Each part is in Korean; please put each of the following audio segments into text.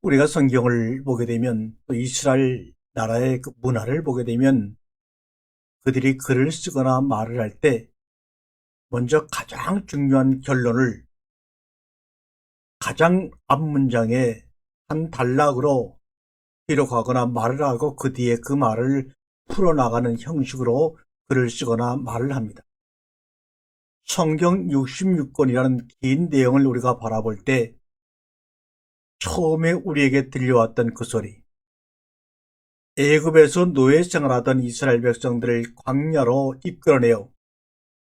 우리가 성경을 보게 되면 또 이스라엘 나라의 그 문화를 보게 되면 그들이 글을 쓰거나 말을 할 때 먼저 가장 중요한 결론을 가장 앞 문장에 한 단락으로 기록하거나 말을 하고 그 뒤에 그 말을 풀어나가는 형식으로 글을 쓰거나 말을 합니다. 성경 66권이라는 긴 내용을 우리가 바라볼 때 처음에 우리에게 들려왔던 그 소리, 애굽에서 노예 생활하던 이스라엘 백성들을 광야로 이끌어내어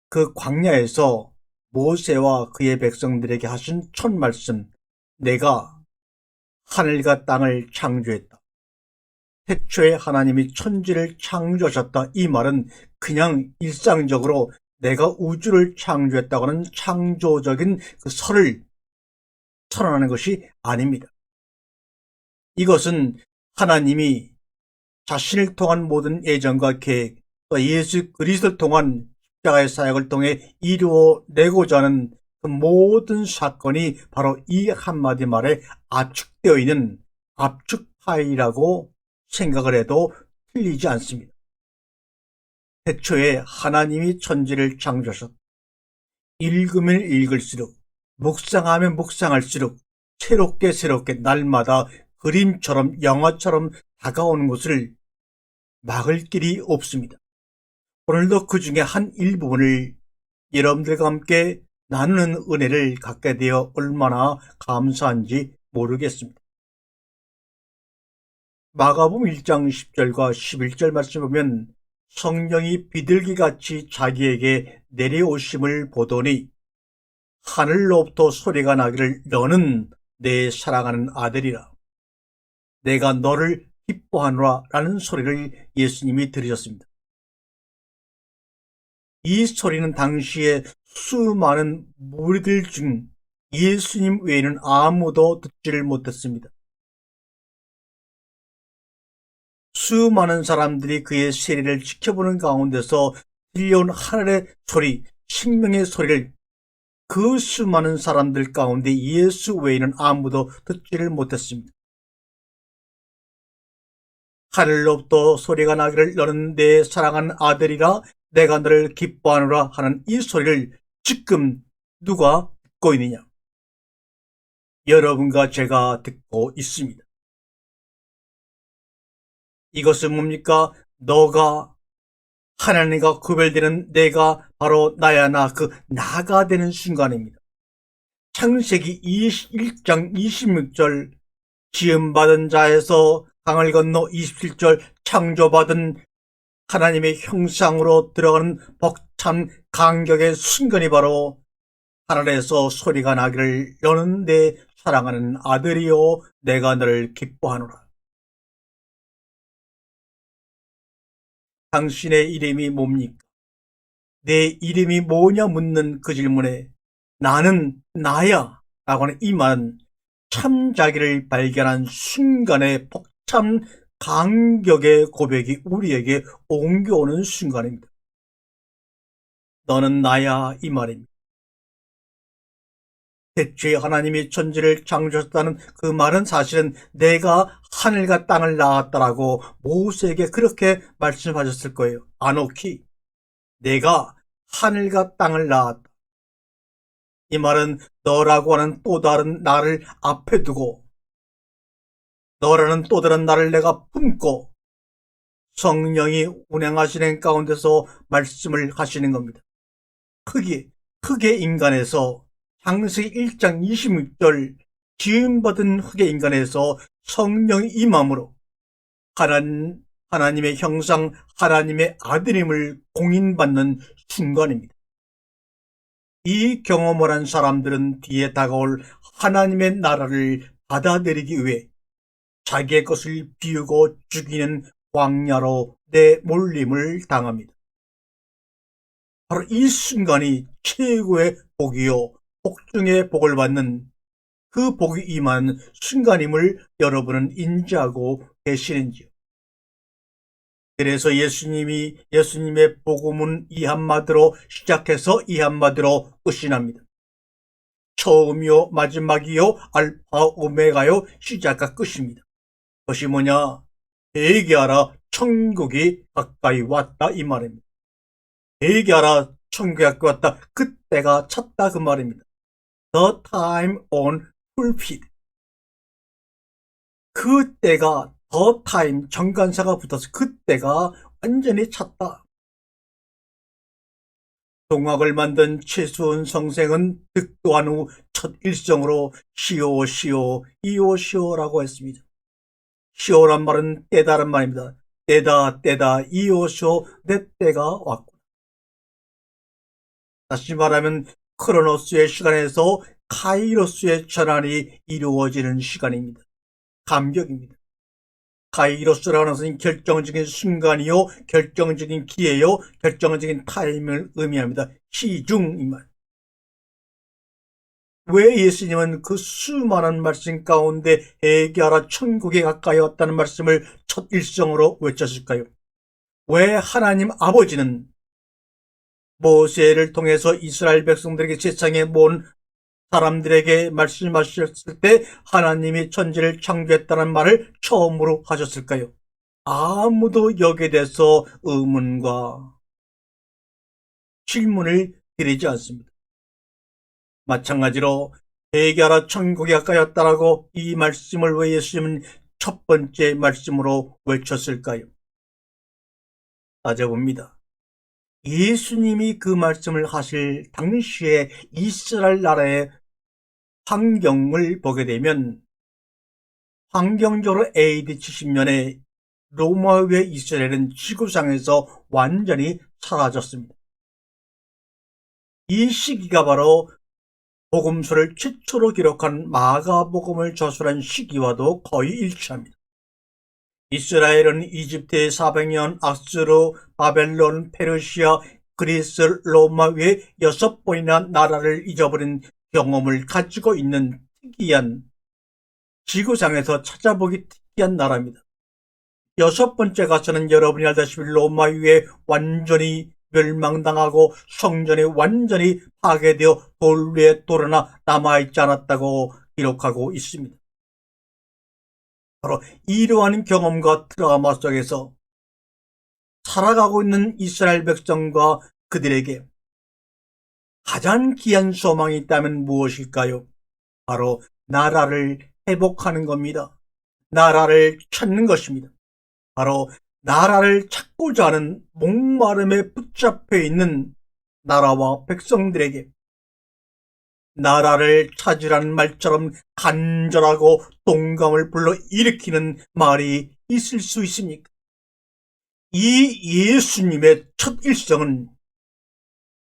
그 광야에서 모세와 그의 백성들에게 하신 첫 말씀, 내가 하늘과 땅을 창조했다. 태초에 하나님이 천지를 창조하셨다. 이 말은 그냥 일상적으로 내가 우주를 창조했다고 하는 창조적인 그 설을 선언하는 것이 아닙니다. 이것은 하나님이 자신을 통한 모든 예정과 계획, 또 예수 그리스도를 통한 십자가의 사역을 통해 이루어내고자 하는 그 모든 사건이 바로 이 한마디 말에 압축되어 있는 압축 파일이라고 생각을 해도 틀리지 않습니다. 태초에 하나님이 천지를 창조하셨다. 읽으면 읽을수록, 묵상하면 묵상할수록 새롭게 날마다 그림처럼 영화처럼 다가오는 것을 막을 길이 없습니다. 오늘도 그 중에 한 일부분을 여러분들과 함께 나누는 은혜를 갖게 되어 얼마나 감사한지 모르겠습니다. 마가복음 1장 10절과 11절 말씀 보면 성령이 비둘기같이 자기에게 내려오심을 보더니 하늘로부터 소리가 나기를 너는 내 사랑하는 아들이라 내가 너를 기뻐하노라 라는 소리를 예수님이 들으셨습니다. 이 소리는 당시에 수많은 무리들 중 예수님 외에는 아무도 듣지를 못했습니다. 수많은 사람들이 그의 세례를 지켜보는 가운데서 들려온 하늘의 소리, 생명의 소리를 그 수많은 사람들 가운데 예수 외에는 아무도 듣지를 못했습니다. 하늘로부터 소리가 나기를 너는 내 사랑하는 아들이라 내가 너를 기뻐하노라 하는 이 소리를 지금 누가 듣고 있느냐? 여러분과 제가 듣고 있습니다. 이것은 뭡니까? 너가 하나님과 구별되는 내가 바로 나야 나, 그 나가 되는 순간입니다. 창세기 21장 26절 지음받은 자에서 강을 건너 27절 창조받은 하나님의 형상으로 들어가는 벅찬 감격의 순간이 바로 하늘에서 소리가 나기를 너는 내 사랑하는 아들이요 내가 너를 기뻐하노라. 당신의 이름이 뭡니까? 내 이름이 뭐냐 묻는 그 질문에 나는 나야 라고 하는 이 말은 참 자기를 발견한 순간의 벅찬 감격의 고백이 우리에게 옮겨오는 순간입니다. 너는 나야 이 말입니다. 대초에 하나님이 천지를 창조하셨다는 그 말은 사실은 내가 하늘과 땅을 낳았다라고 모세에게 그렇게 말씀하셨을 거예요. 아노키 내가 하늘과 땅을 낳았다. 이 말은 너라고 하는 또 다른 나를 앞에 두고 너라는 또 다른 나를 내가 품고 성령이 운행하시는 가운데서 말씀을 하시는 겁니다. 흙의 인간에서 창세기 1장 26절 지음받은 흙의 인간에서 성령이 임함으로 하나님의 형상 하나님의 아들임을 공인받는 순간입니다. 이 경험을 한 사람들은 뒤에 다가올 하나님의 나라를 받아들이기 위해 자기의 것을 비우고 죽이는 광야로 내몰림을 당합니다. 바로 이 순간이 최고의 복이요 복 중에 복을 받는 그 복이 임한 순간임을 여러분은 인지하고 계시는지요? 그래서 예수님의 복음은 이 한마디로 시작해서 이 한마디로 끝이 납니다. 처음이요 마지막이요 알파 오메가요 시작과 끝입니다. 그것이 뭐냐? 회개하라 천국이 가까이 왔다 이 말입니다. 회개하라 천국이 가까이 왔다, 그때가 찼다 그 말입니다. The time on fulfilled. 그때가 the time 정관사가 붙어서 그때가 완전히 찼다. 동학을 만든 최수원 성생은 득도한 후 첫 일성으로 시오 시오 이오 시오라고 했습니다. 시오란 말은 때다란 말입니다. 때다 때다 이오 시오 내 때가 왔고, 다시 말하면 크로노스의 시간에서 카이로스의 전환이 이루어지는 시간입니다. 감격입니다. 카이로스라는 것은 결정적인 순간이요, 결정적인 기회요, 결정적인 타임을 의미합니다. 시중입니다. 왜 예수님은 그 수많은 말씀 가운데 회개하라 천국에 가까이 왔다는 말씀을 첫 일성으로 외쳤을까요? 왜 하나님 아버지는 모세를 통해서 이스라엘 백성들에게 세상에 모은 사람들에게 말씀하셨을 때 하나님이 천지를 창조했다는 말을 처음으로 하셨을까요? 아무도 여기에 대해서 의문과 질문을 드리지 않습니다. 마찬가지로 회개하라 천국이 가까이 왔다라고 이 말씀을 왜 예수님은 첫 번째 말씀으로 외쳤을까요? 따져봅니다. 예수님이 그 말씀을 하실 당시에 이스라엘 나라의 환경을 보게 되면, 환경적으로 AD 70년에 로마의 이스라엘은 지구상에서 완전히 사라졌습니다. 이 시기가 바로 복음서를 최초로 기록한 마가복음을 저술한 시기와도 거의 일치합니다. 이스라엘은 이집트의 400년, 아수르, 바벨론, 페르시아, 그리스, 로마 외 6번이나 나라를 잊어버린 경험을 가지고 있는 특이한, 지구상에서 찾아보기 특이한 나라입니다. 6번째 가서는 여러분이 알다시피 로마 위에 완전히 멸망당하고 성전이 완전히 파괴되어 돌 위에 돌 하나 남아있지 않았다고 기록하고 있습니다. 바로 이러한 경험과 트라우마 속에서 살아가고 있는 이스라엘 백성과 그들에게 가장 귀한 소망이 있다면 무엇일까요? 바로 나라를 회복하는 겁니다. 나라를 찾는 것입니다. 바로 나라를 찾고자 하는 목마름에 붙잡혀 있는 나라와 백성들에게 나라를 찾으라는 말처럼 간절하고 동감을 불러일으키는 말이 있을 수 있습니까? 이 예수님의 첫 일성은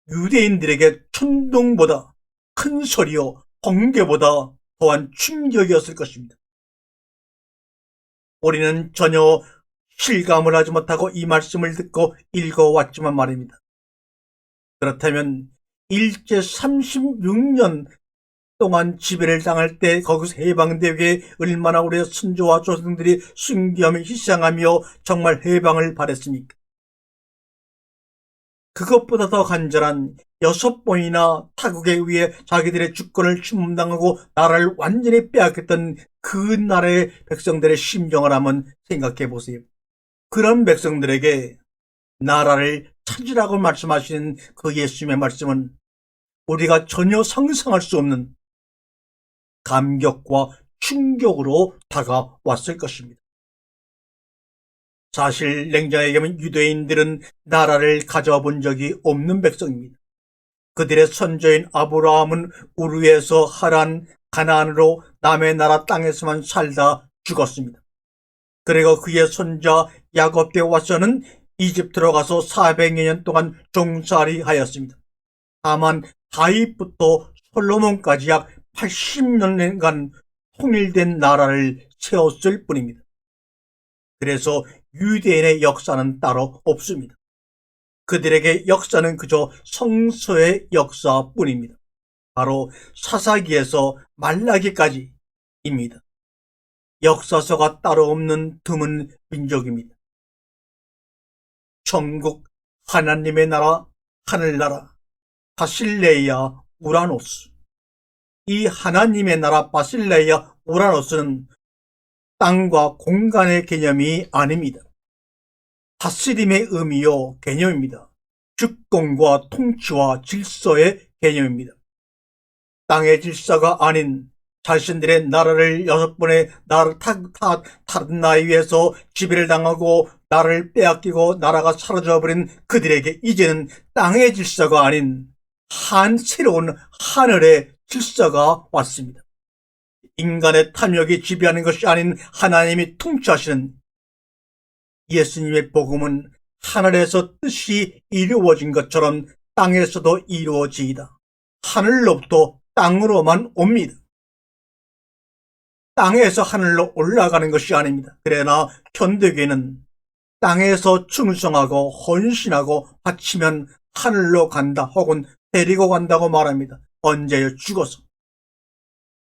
유대인들에게 천둥보다 큰 소리요, 번개보다 더한 충격이었을 것입니다. 우리는 전혀 실감을 하지 못하고 이 말씀을 듣고 읽어왔지만 말입니다. 그렇다면 일제 36년 동안 지배를 당할 때 거기서 해방되게 얼마나 우리의 선조와 조상들이 순교하며 희생하며 정말 해방을 바랬습니까? 그것보다 더 간절한 6번이나 타국에 의해 자기들의 주권을 침범당하고 나라를 완전히 빼앗겼던 그 나라의 백성들의 심정을 한번 생각해 보세요. 그런 백성들에게 나라를 찾으라고 말씀하시는 그 예수님의 말씀은 우리가 전혀 상상할 수 없는 감격과 충격으로 다가왔을 것입니다. 사실 냉정하게 얘기하면 유대인들은 나라를 가져와 본 적이 없는 백성입니다. 그들의 선조인 아브라함은 우르에서 하란, 가나안으로 남의 나라 땅에서만 살다 죽었습니다. 그리고 그의 손자 야곱 때 와서는 이집트로 가서 400여 년 동안 종살이 하였습니다. 다만 다윗부터 솔로몬까지 약 80년간 통일된 나라를 세웠을 뿐입니다. 그래서 유대인의 역사는 따로 없습니다. 그들에게 역사는 그저 성서의 역사뿐입니다. 바로 사사기에서 말라기까지입니다. 역사서가 따로 없는 드문 민족입니다. 천국, 하나님의 나라, 하늘나라, 바실레이아, 우라노스, 이 하나님의 나라 바실레아 우라노스는 땅과 공간의 개념이 아닙니다. 다스림의 의미요 개념입니다. 주권과 통치와 질서의 개념입니다. 땅의 질서가 아닌 자신들의 나라를 6번의 다른 나라에 의해서 지배를 당하고 나라를 빼앗기고 나라가 사라져버린 그들에게 이제는 땅의 질서가 아닌 새로운 하늘의 질서가 왔습니다. 인간의 탐욕이 지배하는 것이 아닌 하나님이 통치하시는 예수님의 복음은 하늘에서 뜻이 이루어진 것처럼 땅에서도 이루어지이다. 하늘로부터 땅으로만 옵니다. 땅에서 하늘로 올라가는 것이 아닙니다. 그러나 현대교회는 땅에서 충성하고 헌신하고 바치면 하늘로 간다 혹은 데리고 간다고 말합니다. 언제요? 죽어서.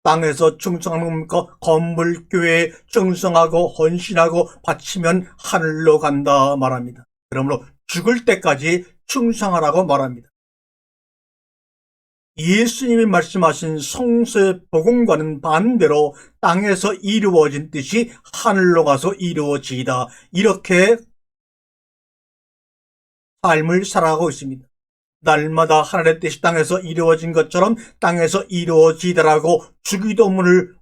땅에서 충성하는 겁니까? 건물 교회에 충성하고 헌신하고 바치면 하늘로 간다 말합니다. 그러므로 죽을 때까지 충성하라고 말합니다. 예수님이 말씀하신 성서의 복음과는 반대로 땅에서 이루어진 뜻이 하늘로 가서 이루어지이다. 이렇게 삶을 살아가고 있습니다. 날마다 하늘의 뜻이 땅에서 이루어진 것처럼 땅에서 이루어지더라고 주기도문을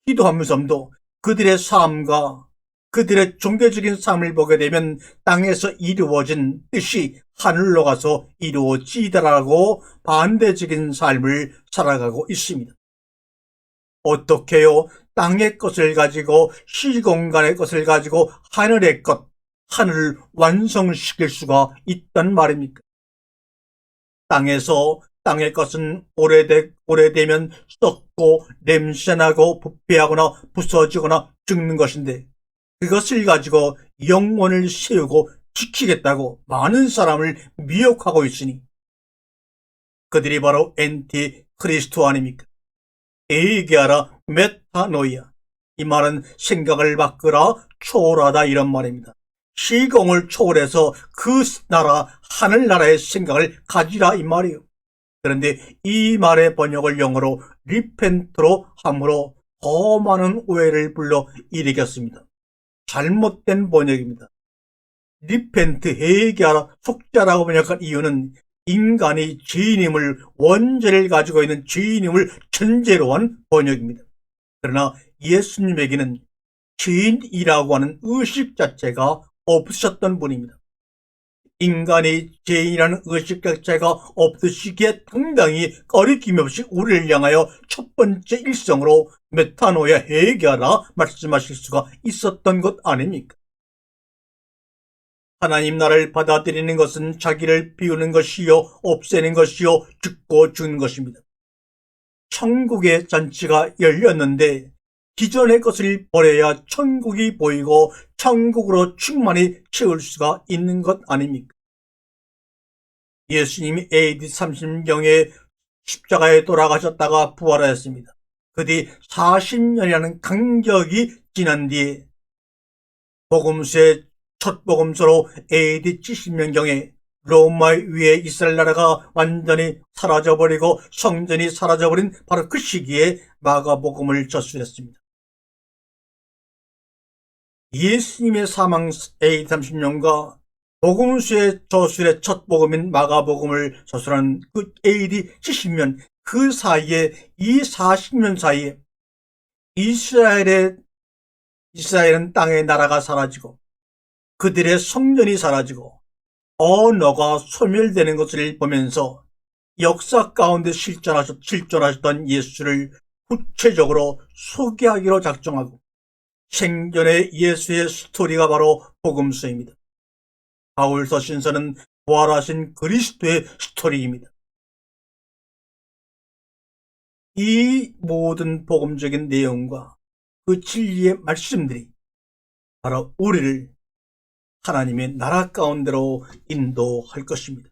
기도하면서도 그들의 삶과 그들의 종교적인 삶을 보게 되면 땅에서 이루어진 뜻이 하늘로 가서 이루어지더라고 반대적인 삶을 살아가고 있습니다. 어떻게요? 땅의 것을 가지고 시공간의 것을 가지고 하늘의 것, 하늘을 완성시킬 수가 있단 말입니까? 땅의 것은 오래되면 썩고 냄새나고 부패하거나 부서지거나 죽는 것인데 그것을 가지고 영혼을 세우고 지키겠다고 많은 사람을 미혹하고 있으니 그들이 바로 엔티 크리스토 아닙니까? 에이게하라 메타노이아. 이 말은 생각을 바꾸라 초월하다 이런 말입니다. 시공을 초월해서 그 나라 하늘나라의 생각을 가지라 이 말이에요. 그런데 이 말의 번역을 영어로 리펜트로 함으로 더 많은 오해를 불러 일으켰습니다. 잘못된 번역입니다. 리펜트, 회개하라, 속죄라고 번역한 이유는 인간이 죄인임을, 원죄를 가지고 있는 죄인임을 전제로 한 번역입니다. 그러나 예수님에게는 죄인이라고 하는 의식 자체가 없으셨던 분입니다. 인간이 죄인이라는 의식 자체가 없으시기에 당당히 거리낌 없이 우리를 향하여 첫 번째 일성으로 메타노야 회개하라 말씀하실 수가 있었던 것 아닙니까? 하나님 나라를 받아들이는 것은 자기를 비우는 것이요 없애는 것이요 죽고 죽는 것입니다. 천국의 잔치가 열렸는데 기존의 것을 버려야 천국이 보이고 천국으로 충만히 채울 수가 있는 것 아닙니까? 예수님이 AD 30경에 십자가에 돌아가셨다가 부활하였습니다. 그 뒤 40년이라는 간격이 지난 뒤에 복음서의 첫 복음서로 AD 70년경에 로마 위에 이스라엘 나라가 완전히 사라져버리고 성전이 사라져버린 바로 그 시기에 마가복음을 저술했습니다. 예수님의 사망 AD 30년과 복음서의 저술의 첫 복음인 마가복음을 저술한 그 AD 70년 그 사이에 이 40년 사이에 이스라엘은 땅의 나라가 사라지고 그들의 성전이 사라지고 언어가 소멸되는 것을 보면서 역사 가운데 실존하셨던 예수를 구체적으로 소개하기로 작정하고 생전의 예수의 스토리가 바로 복음서입니다. 바울 서신서는 부활하신 그리스도의 스토리입니다. 이 모든 복음적인 내용과 그 진리의 말씀들이 바로 우리를 하나님의 나라 가운데로 인도할 것입니다.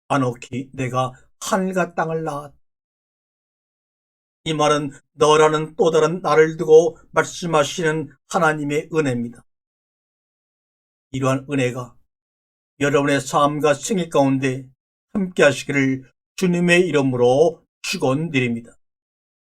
아노키 내가 하늘과 땅을 낳았다. 이 말은 너라는 또 다른 나를 두고 말씀하시는 하나님의 은혜입니다. 이러한 은혜가 여러분의 삶과 생애 가운데 함께 하시기를 주님의 이름으로 축원드립니다.